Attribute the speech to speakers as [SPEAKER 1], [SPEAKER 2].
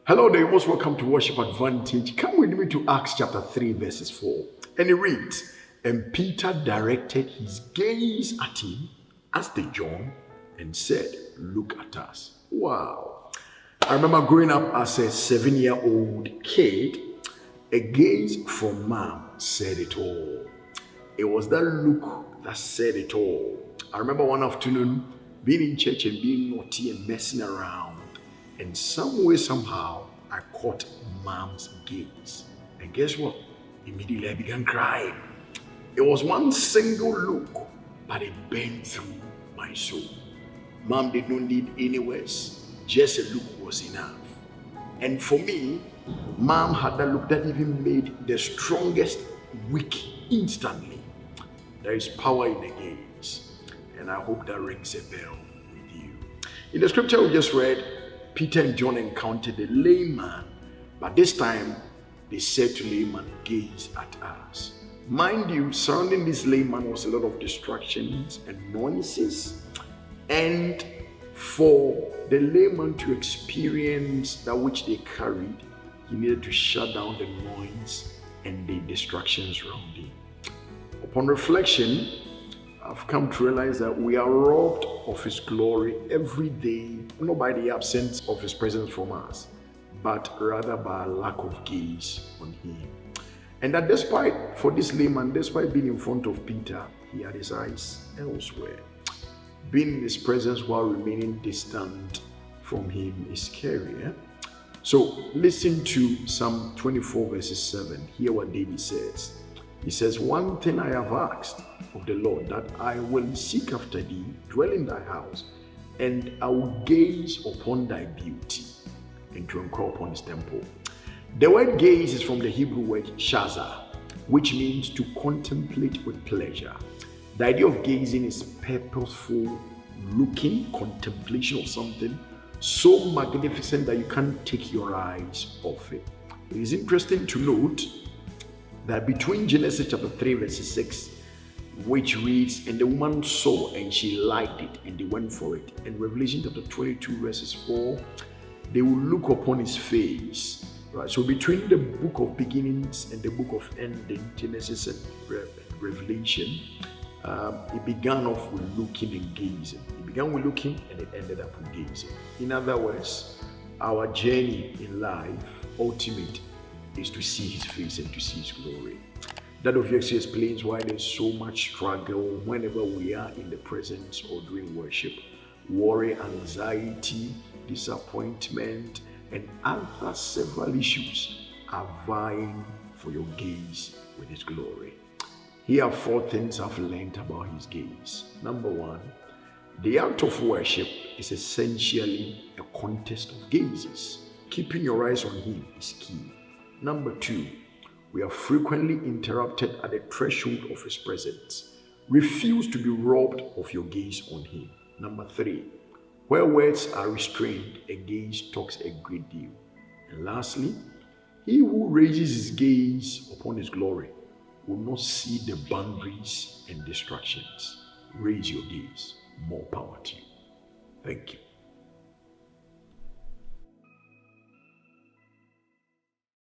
[SPEAKER 1] Hello there, most welcome to Worship Advantage. Come with me to Acts chapter 3 verses 4. And it reads, "And Peter directed his gaze at him as did John and said, 'Look at us.'" Wow. I remember growing up as a 7-year-old kid, a gaze from mom said it all. It was that look that said it all. I remember one afternoon being in church and being naughty and messing around. And some way, somehow, I caught mom's gaze. And guess what? Immediately I began crying. It was one single look, but it burned through my soul. Mom did not need any words. Just a look was enough. And for me, mom had that look that even made the strongest weak instantly. There is power in the gaze. And I hope that rings a bell with you. In the scripture we just read, Peter and John encountered a lame man, but this time they said to the lame man, "Gaze at us." Mind you, surrounding this lame man was a lot of distractions and noises, and for the layman to experience that which they carried, he needed to shut down the noise and the distractions around him. Upon reflection, I've come to realize that we are robbed of His glory every day, not by the absence of His presence from us, but rather by a lack of gaze on Him. And that for this layman, despite being in front of Peter, he had his eyes elsewhere. Being in His presence while remaining distant from Him is scary. So listen to Psalm 24 verses 7. Hear what David says. He says, "One thing I have asked of the Lord, that I will seek after thee, dwell in thy house, and I will gaze upon thy beauty, and to inquire upon his temple." The word gaze is from the Hebrew word chazah, which means to contemplate with pleasure. The idea of gazing is purposeful looking, contemplation of something so magnificent that you can't take your eyes off it. It is interesting to note that between Genesis chapter 3 verses 6, which reads, "And the woman saw and she liked it and they went for it," and Revelation chapter 22 verses 4, "They will look upon his face." Right. So between the book of beginnings and the book of ending, Genesis and Revelation, it began off with looking and gazing. It began with looking and it ended up with gazing. In other words, our journey in life, ultimate, is to see His face and to see His glory. That obviously explains why there's so much struggle whenever we are in the presence or doing worship. Worry, anxiety, disappointment, and other several issues are vying for your gaze with His glory. Here are 4 things I've learned about His gaze. Number 1, the act of worship is essentially a contest of gazes. Keeping your eyes on Him is key. Number 2, we are frequently interrupted at the threshold of His presence. Refuse to be robbed of your gaze on Him. Number 3, where words are restrained, a gaze talks a great deal. And lastly, he who raises his gaze upon His glory will not see the boundaries and distractions. Raise your gaze. More power to you. Thank you.